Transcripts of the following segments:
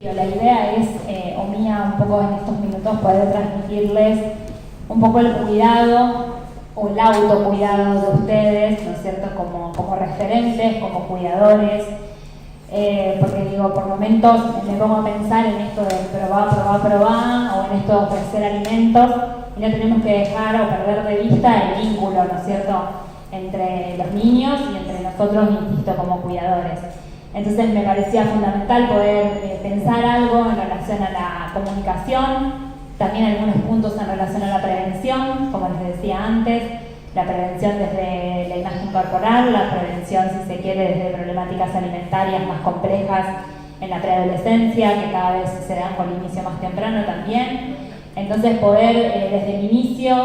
La idea es, o mía, un poco en estos minutos poder transmitirles un poco el cuidado o el autocuidado de ustedes, ¿no es cierto?, como referentes, como cuidadores, porque digo, por momentos me pongo a pensar en esto de probar, o en esto de ofrecer alimentos, y no tenemos que dejar o perder de vista el vínculo, ¿no es cierto?, entre los niños y entre nosotros, insisto, como cuidadores. Entonces me parecía fundamental poder pensar algo en relación a la comunicación, también algunos puntos en relación a la prevención, como les decía antes, la prevención desde la imagen corporal, la prevención, si se quiere, desde problemáticas alimentarias más complejas en la preadolescencia, que cada vez se dan con inicio más temprano también. Entonces poder desde el inicio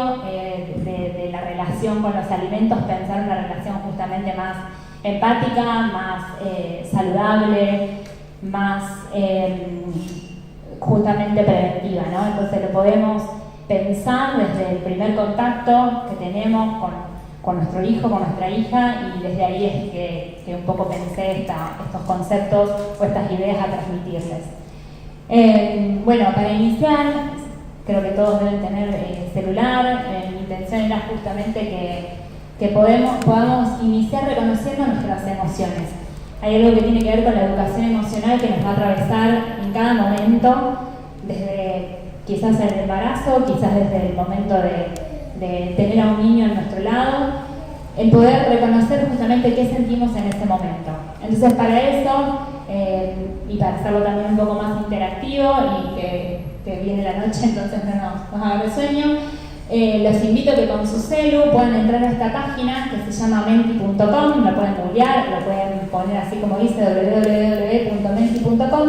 de la relación con los alimentos pensar una relación justamente más empática, más saludable, más justamente preventiva, ¿no? Entonces lo podemos pensar desde el primer contacto que tenemos con nuestro hijo, con nuestra hija, y desde ahí es que un poco pensé estos conceptos o estas ideas a transmitirles. Bueno, para iniciar, creo que todos deben tener celular. Mi intención era justamente que podamos iniciar reconociendo nuestras emociones. Hay algo que tiene que ver con la educación emocional que nos va a atravesar en cada momento, desde quizás el embarazo, quizás desde el momento de tener a un niño a nuestro lado, el poder reconocer justamente qué sentimos en ese momento. Entonces para eso, y para hacerlo también un poco más interactivo y que viene la noche, entonces no nos agarre sueño, los invito a que con su celu puedan entrar a esta página que se llama menti.com, lo pueden googlear, lo pueden poner así como dice www.menti.com,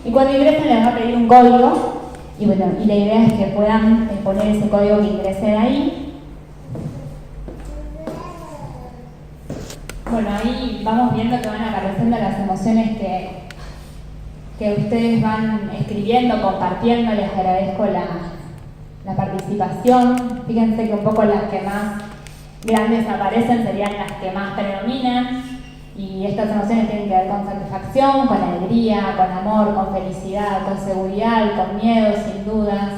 y cuando ingresen les va a pedir un código, y bueno, y la idea es que puedan poner ese código que ingrese de ahí. Bueno, ahí vamos viendo que van apareciendo las emociones que ustedes van escribiendo, compartiendo. Les agradezco la participación. Fíjense que un poco las que más grandes aparecen serían las que más predominan, y estas emociones tienen que ver con satisfacción, con alegría, con amor, con felicidad, con seguridad, con miedo, sin dudas,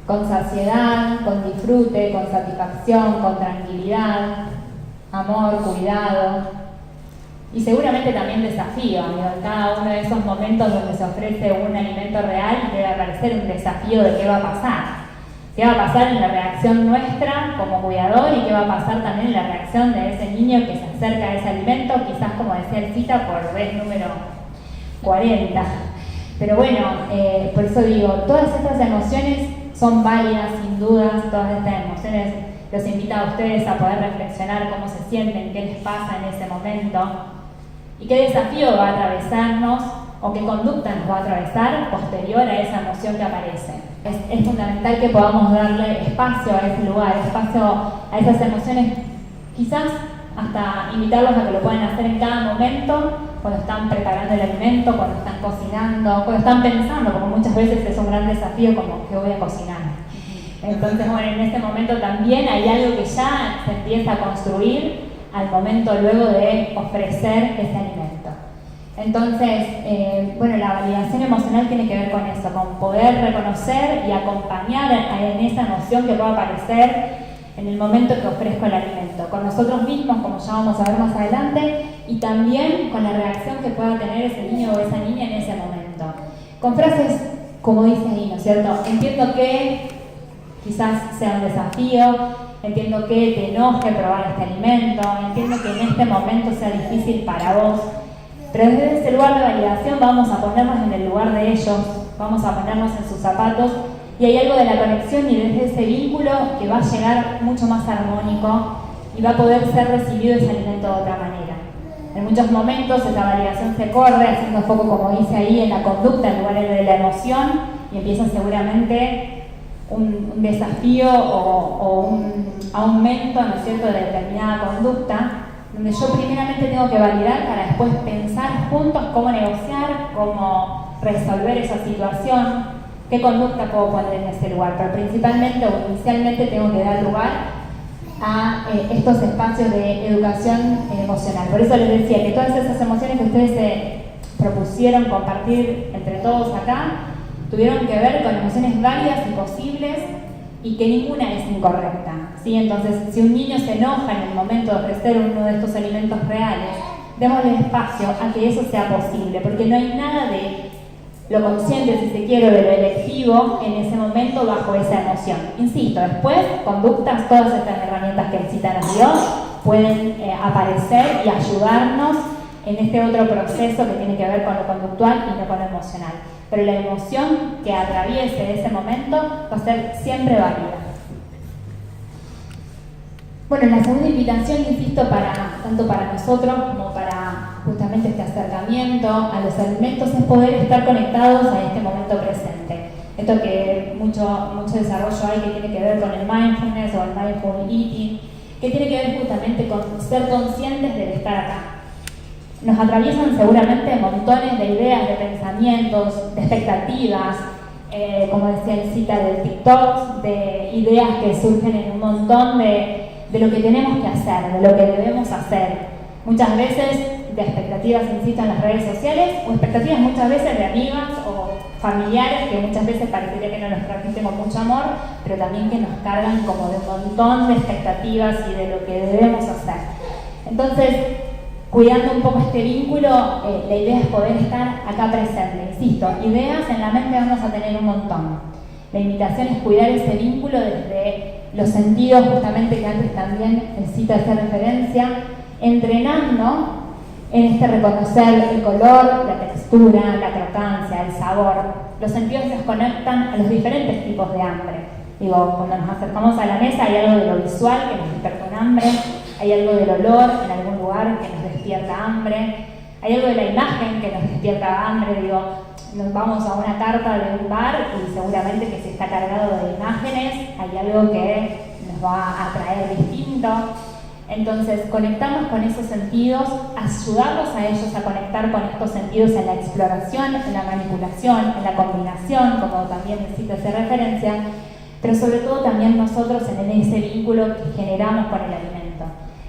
con saciedad, con disfrute, con satisfacción, con tranquilidad, amor, cuidado y seguramente también desafío. En cada uno de esos momentos donde se ofrece un alimento real debe aparecer un desafío de qué va a pasar. ¿Qué va a pasar en la reacción nuestra como cuidador y qué va a pasar también en la reacción de ese niño que se acerca a ese alimento, quizás como decía el cita por vez número 40? Pero bueno, por eso digo, todas estas emociones son válidas sin dudas, todas estas emociones los invita a ustedes a poder reflexionar cómo se sienten, qué les pasa en ese momento y qué desafío va a atravesarnos o qué conducta nos va a atravesar posterior a esa emoción que aparece. Es fundamental que podamos darle espacio a ese lugar, espacio a esas emociones, quizás hasta invitarlos a que lo puedan hacer en cada momento, cuando están preparando el alimento, cuando están cocinando, cuando están pensando, porque muchas veces es un gran desafío como ¿qué voy a cocinar? Entonces, bueno, en este momento también hay algo que ya se empieza a construir al momento luego de ofrecer ese alimento. Entonces, bueno, la validación emocional tiene que ver con eso, con poder reconocer y acompañar en esa emoción que pueda aparecer en el momento que ofrezco el alimento, con nosotros mismos, como ya vamos a ver más adelante, y también con la reacción que pueda tener ese niño o esa niña en ese momento. Con frases, como dice ahí, ¿no es cierto? Entiendo que quizás sea un desafío, entiendo que te enoje probar este alimento, entiendo que en este momento sea difícil para vos, pero desde ese lugar de validación vamos a ponernos en el lugar de ellos, vamos a ponernos en sus zapatos, y hay algo de la conexión y desde ese vínculo que va a llegar mucho más armónico y va a poder ser recibido ese alimento de otra manera. En muchos momentos esa validación se corre haciendo foco, como dice ahí, en la conducta en lugar de la emoción, y empieza seguramente un desafío o un aumento, ¿no es cierto?, de determinada conducta, donde yo primeramente tengo que validar para después pensar juntos cómo negociar, cómo resolver esa situación, qué conducta puedo poner en ese lugar. Pero principalmente o inicialmente tengo que dar lugar a estos espacios de educación emocional. Por eso les decía que todas esas emociones que ustedes propusieron compartir entre todos acá tuvieron que ver con emociones válidas y posibles y que ninguna es incorrecta, ¿sí? Entonces, si un niño se enoja en el momento de ofrecer uno de estos alimentos reales, démosle espacio a que eso sea posible, porque no hay nada de lo consciente, si se quiere, de lo electivo en ese momento bajo esa emoción. Insisto, después, conductas, todas estas herramientas que el CITA nos dio, pueden aparecer y ayudarnos en este otro proceso que tiene que ver con lo conductual y no con lo emocional. Pero la emoción que atraviese ese momento va a ser siempre válida. Bueno, la segunda invitación, insisto, tanto para nosotros como para justamente este acercamiento a los alimentos, es poder estar conectados a este momento presente. Esto que mucho desarrollo hay que tiene que ver con el mindfulness o el mindful eating, que tiene que ver justamente con ser conscientes del estar acá. Nos atraviesan seguramente montones de ideas, de pensamientos, de expectativas, como decía el cita del TikTok, de ideas que surgen en un montón de lo que tenemos que hacer, de lo que debemos hacer. Muchas veces de expectativas, insisto, en las redes sociales, o expectativas muchas veces de amigas o familiares que muchas veces parecería que no nos transmiten con mucho amor, pero también que nos cargan como de un montón de expectativas y de lo que debemos hacer. Entonces, cuidando un poco este vínculo, la idea es poder estar acá presente. Insisto, ideas en la mente vamos a tener un montón. La invitación es cuidar ese vínculo desde los sentidos, justamente que antes también el CITA hace referencia, entrenando en este reconocer el color, la textura, la crocancia, el sabor. Los sentidos nos conectan a los diferentes tipos de hambre. Digo, cuando nos acercamos a la mesa hay algo de lo visual que nos despierta un hambre, hay algo del olor en algún lugar que nos despierta hambre, hay algo de la imagen que nos despierta hambre. Digo, nos vamos a una carta de un bar y seguramente que si está cargado de imágenes hay algo que nos va a atraer distinto. Entonces, conectamos con esos sentidos, ayudarlos a ellos a conectar con estos sentidos en la exploración, en la manipulación, en la combinación, como también necesita hacer referencia, pero sobre todo también nosotros en ese vínculo que generamos con el alimento.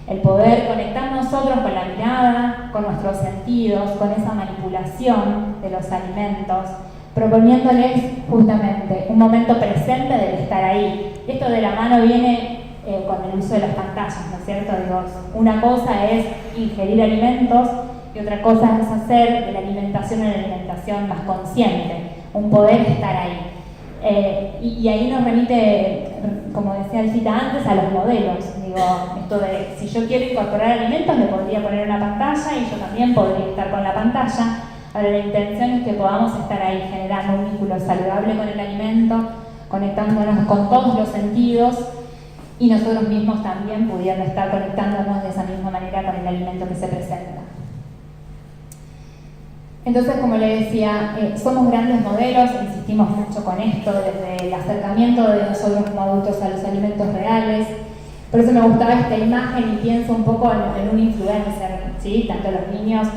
El poder conectar nosotros con la mirada, con nuestros sentidos, con esa manipulación de los alimentos, proponiéndoles justamente un momento presente del estar ahí. Esto de la mano viene con el uso de las pantallas, ¿no es cierto? Digo, una cosa es ingerir alimentos y otra cosa es hacer de la alimentación una alimentación más consciente, un poder estar ahí. Y ahí nos remite, como decía el cita antes, a los modelos. Digo, esto de si yo quiero incorporar alimentos, me podría poner una pantalla y yo también podría estar con la pantalla. Ahora, la intención es que podamos estar ahí generando un vínculo saludable con el alimento, conectándonos con todos los sentidos y nosotros mismos también pudiendo estar conectándonos de esa misma manera con el alimento que se presenta. Entonces, como le decía, somos grandes modelos, insistimos mucho con esto, desde el acercamiento de nosotros como adultos a los alimentos reales. Por eso me gustaba esta imagen y pienso un poco en un influencer, ¿sí? Tanto los niños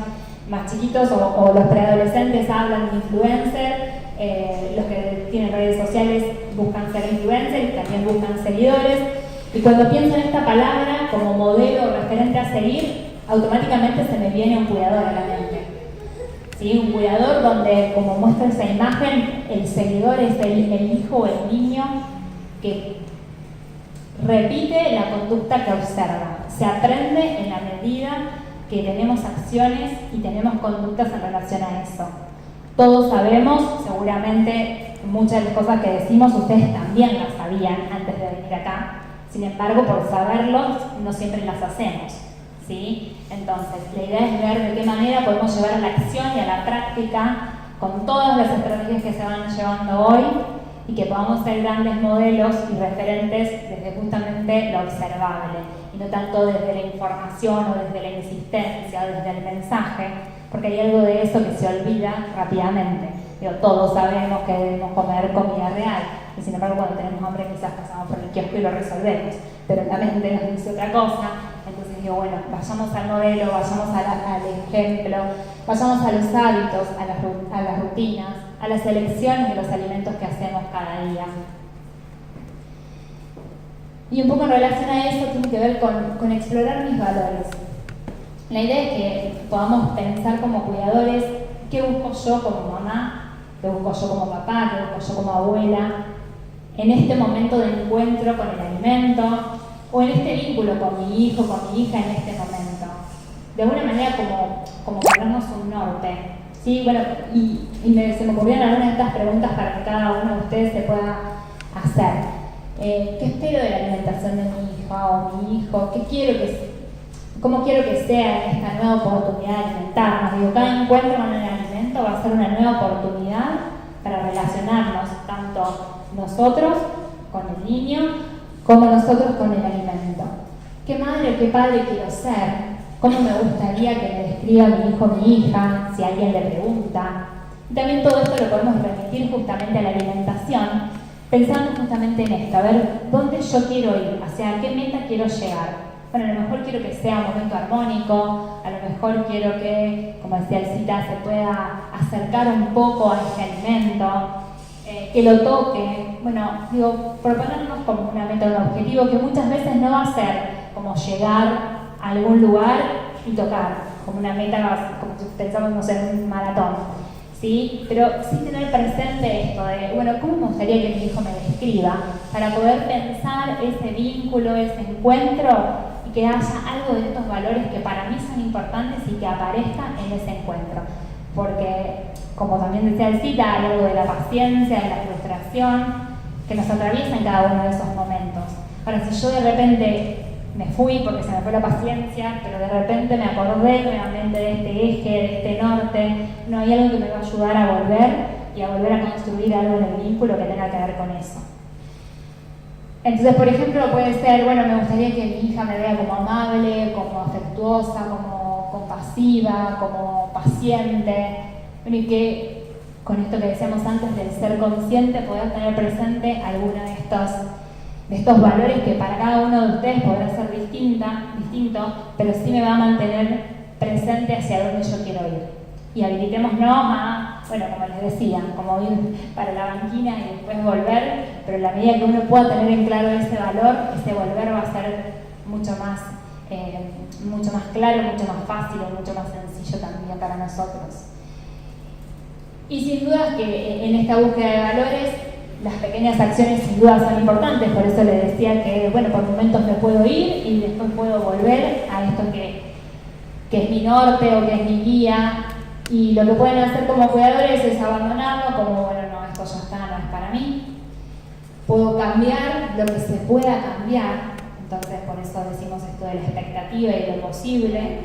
más chiquitos o los preadolescentes hablan de influencer, los que tienen redes sociales buscan ser influencers y también buscan seguidores. Y cuando pienso en esta palabra como modelo o referente a seguir, automáticamente se me viene un cuidador a la mente. ¿Sí? Un cuidador donde, como muestra esa imagen, el seguidor es el hijo o el niño que repite la conducta que observa. Se aprende en la medida que tenemos acciones y tenemos conductas en relación a eso. Todos sabemos, seguramente muchas de las cosas que decimos ustedes también las sabían antes de venir acá. Sin embargo, por saberlo, no siempre las hacemos. ¿Sí? Entonces, la idea es ver de qué manera podemos llevar a la acción y a la práctica con todas las estrategias que se van llevando hoy y que podamos ser grandes modelos y referentes desde justamente lo observable y no tanto desde la información o desde la insistencia o desde el mensaje, porque hay algo de eso que se olvida rápidamente. Digo, todos sabemos que debemos comer comida real y sin embargo cuando tenemos hambre quizás pasamos por el kiosco y lo resolvemos, pero la mente nos dice otra cosa. Entonces digo, bueno, vayamos al modelo, vayamos al ejemplo, vayamos a los hábitos, a las rutinas, a las elecciones de los alimentos que hacemos cada día. Y un poco en relación a eso tiene que ver con explorar mis valores. La idea es que podamos pensar como cuidadores qué busco yo como mamá, qué busco yo como papá, qué busco yo como abuela, en este momento de encuentro con el alimento, o en este vínculo con mi hijo, con mi hija en este momento. De alguna manera como ponernos un norte. ¿Sí? Bueno, se me ocurrieron algunas de estas preguntas para que cada uno de ustedes se pueda hacer. ¿Qué espero de la alimentación de mi hija o mi hijo? ¿Cómo quiero que sea en esta nueva oportunidad de alimentarnos? Digo, cada encuentro con el alimento va a ser una nueva oportunidad para relacionarnos, tanto nosotros con el niño, como nosotros con el alimento. ¿Qué madre o qué padre quiero ser? ¿Cómo me gustaría que me describa mi hijo o mi hija, si alguien le pregunta? Y también todo esto lo podemos remitir justamente a la alimentación, pensando justamente en esto, a ver, ¿dónde yo quiero ir? ¿Hacia qué meta quiero llegar? Bueno, a lo mejor quiero que sea un momento armónico, a lo mejor quiero que, como decía el cita, se pueda acercar un poco a este alimento, que lo toque. Bueno, digo, proponernos como una meta, un objetivo que muchas veces no va a ser como llegar a algún lugar y tocar, como una meta, como si pensamos, no sé, en un maratón, ¿sí? Pero sí tener presente esto de, bueno, ¿cómo me gustaría que mi hijo me describa? Para poder pensar ese vínculo, ese encuentro, y que haya algo de estos valores que para mí son importantes y que aparezcan en ese encuentro. Porque, como también decía el cita, hay algo de la paciencia, de la frustración, que nos atraviesa en cada uno de esos momentos. Ahora, si yo de repente me fui porque se me fue la paciencia, pero de repente me acordé nuevamente de este eje, de este norte, no hay algo que me va a ayudar a volver y a volver a construir algo en el vínculo que tenga que ver con eso. Entonces, por ejemplo, puede ser, bueno, me gustaría que mi hija me vea como amable, como afectuosa, como compasiva, como paciente, y que con esto que decíamos antes del ser consciente, poder tener presente alguno de estos valores que para cada uno de ustedes podrá ser distinto, pero sí me va a mantener presente hacia donde yo quiero ir. Y habilitémonos a, bueno, como les decía, como ir para la banquina y después volver, pero en la medida que uno pueda tener en claro ese valor, ese volver va a ser mucho más claro, mucho más fácil, mucho más sencillo también para nosotros. Y sin duda que en esta búsqueda de valores, las pequeñas acciones sin duda son importantes, por eso les decía que, bueno, por momentos me puedo ir y después puedo volver a esto que es mi norte o que es mi guía, y lo que pueden hacer como cuidadores es abandonarlo, como, bueno, no, esto ya está, no es para mí. Puedo cambiar lo que se pueda cambiar, entonces por eso decimos esto de la expectativa y lo posible,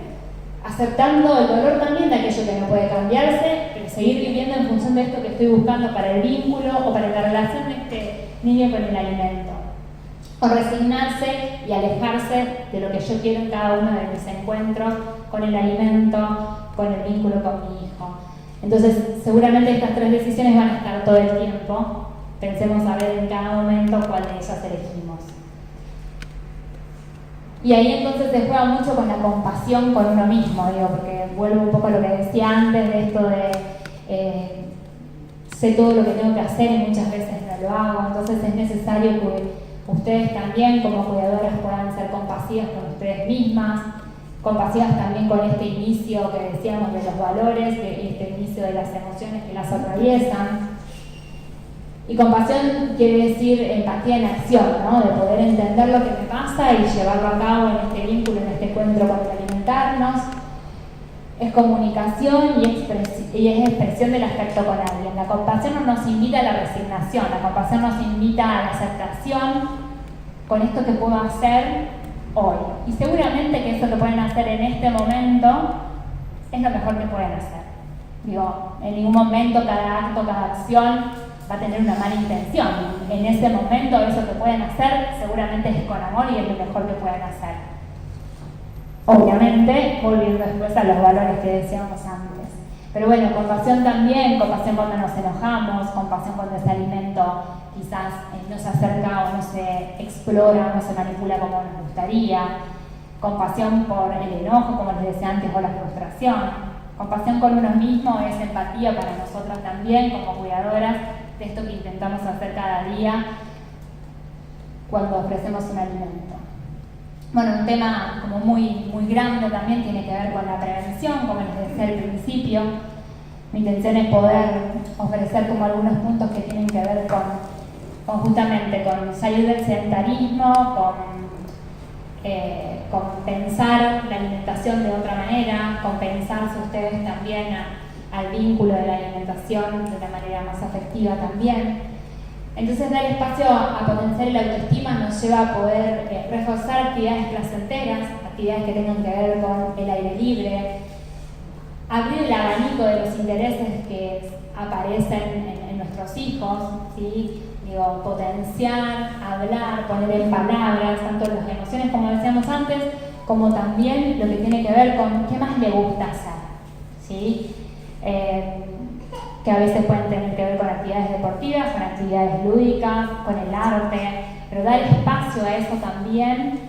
aceptando el dolor también de aquello que no puede cambiarse, pero seguir viviendo en función de esto que estoy buscando para el vínculo o para la relación de este niño con el alimento. O resignarse y alejarse de lo que yo quiero en cada uno de mis encuentros con el alimento, con el vínculo con mi hijo. Entonces, seguramente estas tres decisiones van a estar todo el tiempo. Pensemos a ver en cada momento cuál de ellas elegimos. Y ahí entonces se juega mucho con la compasión con uno mismo, digo, porque vuelvo un poco a lo que decía antes de esto de sé todo lo que tengo que hacer y muchas veces no lo hago, entonces es necesario que ustedes también como cuidadoras puedan ser compasivas con ustedes mismas, compasivas también con este inicio que decíamos de los valores y este inicio de las emociones que las atraviesan. Y compasión quiere decir empatía en acción, ¿no? De poder entender lo que me pasa y llevarlo a cabo en este vínculo, en este encuentro con el alimentarnos. Es comunicación y es expresión del afecto con alguien. La compasión no nos invita a la resignación, la compasión nos invita a la aceptación con esto que puedo hacer hoy. Y seguramente que eso que pueden hacer en este momento es lo mejor que pueden hacer. Digo, en ningún momento cada acto, cada acción va a tener una mala intención. En ese momento eso que pueden hacer seguramente es con amor y es lo mejor que pueden hacer. Obviamente, volviendo después a los valores que decíamos antes. Pero bueno, compasión también, compasión cuando nos enojamos, compasión cuando ese alimento quizás no se acerca o no se explora o no se manipula como nos gustaría. Compasión por el enojo, como les decía antes, o la frustración. Compasión con uno mismo es empatía para nosotras también, como cuidadoras, de esto que intentamos hacer cada día cuando ofrecemos un alimento. Bueno, un tema como muy grande también tiene que ver con la prevención, como les decía al principio. mi intención es poder ofrecer como algunos puntos que tienen que ver con justamente con salir del sedentarismo, con pensar la alimentación de otra manera, con pensarse ustedes también al vínculo de la alimentación de una manera más afectiva también. Entonces, dar espacio a potenciar la autoestima nos lleva a poder reforzar actividades placenteras, actividades que tengan que ver con el aire libre, abrir el abanico de los intereses que aparecen en nuestros hijos, ¿sí? Digo, potenciar, hablar, poner en palabras tanto las emociones, como decíamos antes, como también lo que tiene que ver con qué más le gusta hacer, ¿sí? Que a veces pueden tener que ver con actividades deportivas, con actividades lúdicas, con el arte, pero dar espacio a eso también,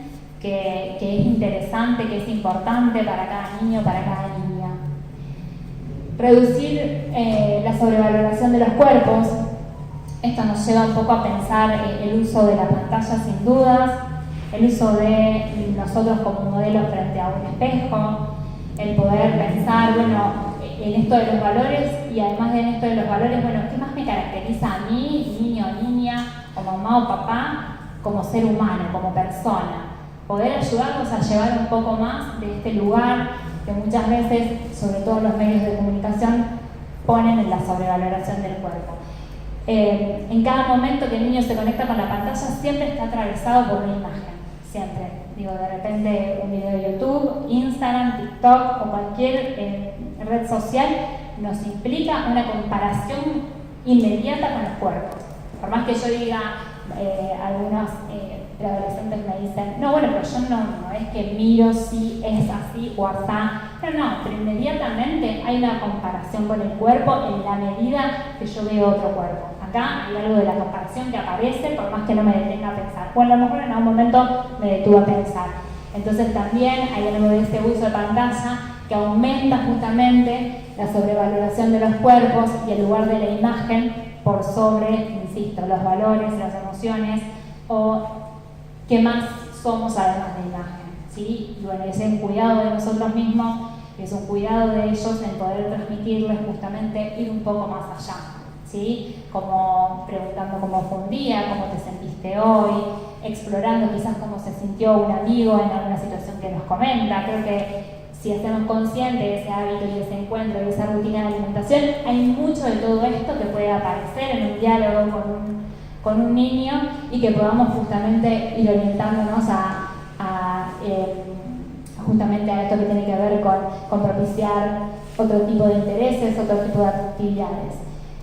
que es interesante, que es importante para cada niño, para cada niña. Reducir la sobrevaloración de los cuerpos. Esto nos lleva un poco a pensar el uso de la pantalla sin dudas, el uso de nosotros como modelos frente a un espejo, el poder pensar, bueno, en esto de los valores y además de en esto de los valores, bueno, ¿qué más me caracteriza a mí, niño o niña, o mamá o papá, como ser humano, como persona? Poder ayudarnos a llevar un poco más de este lugar que muchas veces, sobre todo los medios de comunicación, ponen en la sobrevaloración del cuerpo. En cada momento que el niño se conecta con la pantalla siempre está atravesado por una imagen, siempre. Digo, de repente un video de YouTube, Instagram, TikTok o cualquier red social nos implica una comparación inmediata con los cuerpos. Por más que yo diga, algunos adolescentes me dicen, no, bueno, pero yo no es que miro si es así o asá. No, pero inmediatamente hay una comparación con el cuerpo en la medida que yo veo otro cuerpo. Acá hay algo de la comparación que aparece, por más que no me detenga a pensar. O a lo mejor en algún momento me detuve a pensar. Entonces también hay algo de este uso de pantalla que aumenta justamente la sobrevaloración de los cuerpos y el lugar de la imagen por sobre, insisto, los valores, las emociones o qué más somos además de imagen, ¿sí? Y bueno, es un cuidado de nosotros mismos, es un cuidado de ellos en poder transmitirles justamente ir un poco más allá, ¿sí? Como preguntando cómo fue un día, cómo te sentiste hoy, explorando quizás cómo se sintió un amigo en alguna situación que nos comenta. Creo que si hacemos consciente de ese hábito y de ese encuentro y de esa rutina de alimentación, hay mucho de todo esto que puede aparecer en un diálogo con un niño y que podamos justamente ir orientándonos justamente a esto que tiene que ver con propiciar otro tipo de intereses, otro tipo de actividades.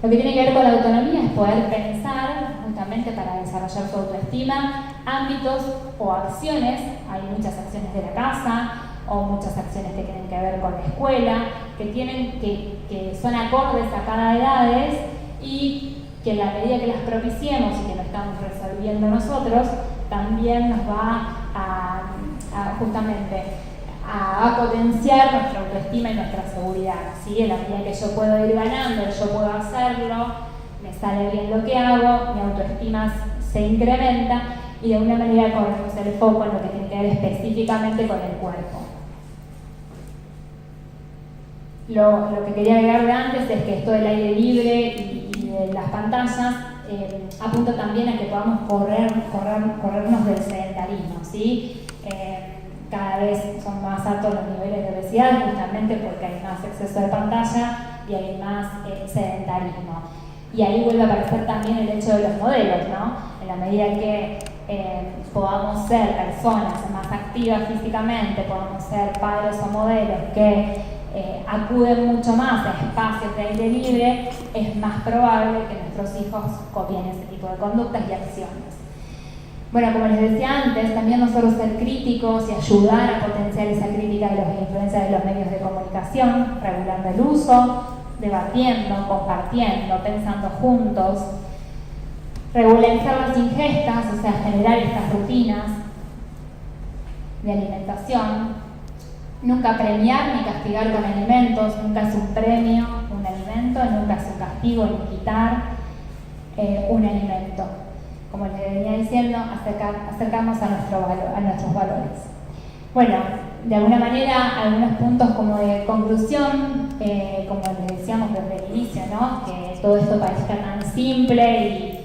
Lo que tiene que ver con la autonomía es poder pensar justamente para desarrollar su autoestima ámbitos o acciones. Hay muchas acciones de la casa o muchas acciones que tienen que ver con la escuela, que son acordes a cada edad y que en la medida que las propiciemos y que lo estamos resolviendo nosotros, también nos va justamente a potenciar nuestra autoestima y nuestra seguridad, ¿sí? En la medida que yo puedo ir ganando, yo puedo hacerlo, me sale bien lo que hago, mi autoestima se incrementa y de alguna manera ponemos el foco en lo que tiene que ver específicamente con el cuerpo. Lo que quería agregar de antes es que esto del aire libre y de las pantallas apunta también a que podamos corrernos del sedentarismo, ¿sí? Cada vez son más altos los niveles de obesidad justamente porque hay más exceso de pantalla y hay más sedentarismo. Y ahí vuelve a aparecer también el hecho de los modelos, ¿no? En la medida que podamos ser personas más activas físicamente, podamos ser padres o modelos que acuden mucho más a espacios de aire libre, es más probable que nuestros hijos copien ese tipo de conductas y acciones. Bueno, como les decía antes, también nosotros ser críticos y ayudar a potenciar esa crítica de las influencias de los medios de comunicación, regulando el uso, debatiendo, compartiendo, pensando juntos, regularizar las ingestas, o sea, generar estas rutinas de alimentación, nunca premiar ni castigar con alimentos, nunca es un premio un alimento, nunca es un castigo ni quitar un alimento. Como les venía diciendo, acercarnos a nuestros valores. Bueno, de alguna manera, algunos puntos como de conclusión, como les decíamos desde el inicio, ¿no? Que todo esto parezca tan simple y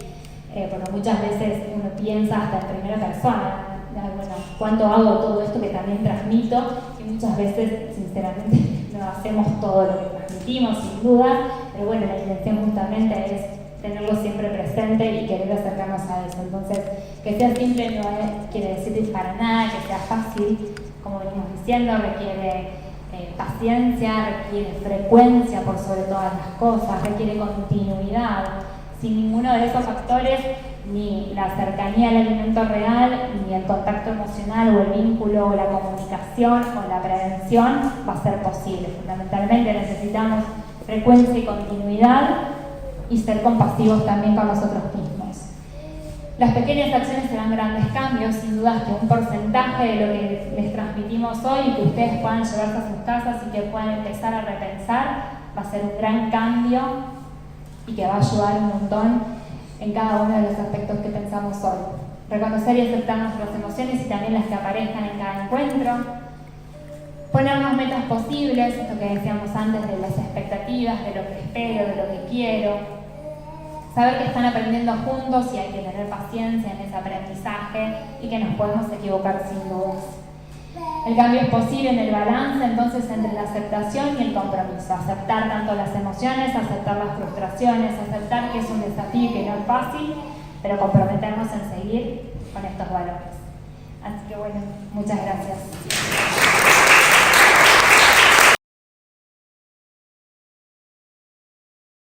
porque muchas veces uno piensa hasta en primera persona, bueno, ¿cuánto hago todo esto que también transmito? Y muchas veces, sinceramente, no hacemos todo lo que transmitimos, sin duda, pero bueno, la intención justamente es tenerlo siempre presente y querer acercarnos a eso. Entonces, que sea simple no quiere decir para nada que sea fácil, como venimos diciendo, requiere paciencia, requiere frecuencia por sobre todas las cosas, requiere continuidad. Sin ninguno de esos factores, ni la cercanía al alimento real, ni el contacto emocional o el vínculo o la comunicación o la prevención va a ser posible. Fundamentalmente necesitamos frecuencia y continuidad y ser compasivos también con nosotros mismos. Las pequeñas acciones serán grandes cambios, sin duda que un porcentaje de lo que les transmitimos hoy y que ustedes puedan llevarse a sus casas y que puedan empezar a repensar, va a ser un gran cambio y que va a ayudar un montón en cada uno de los aspectos que pensamos hoy. Reconocer y aceptar nuestras emociones y también las que aparezcan en cada encuentro. Ponernos metas posibles, esto que decíamos antes de las expectativas, de lo que espero, de lo que quiero. Saber que están aprendiendo juntos y hay que tener paciencia en ese aprendizaje y que nos podemos equivocar sin dudas. El cambio es posible en el balance entonces entre la aceptación y el compromiso. Aceptar tanto las emociones, aceptar las frustraciones, aceptar que es un desafío y que no es fácil, pero comprometernos en seguir con estos valores. Así que bueno, muchas gracias.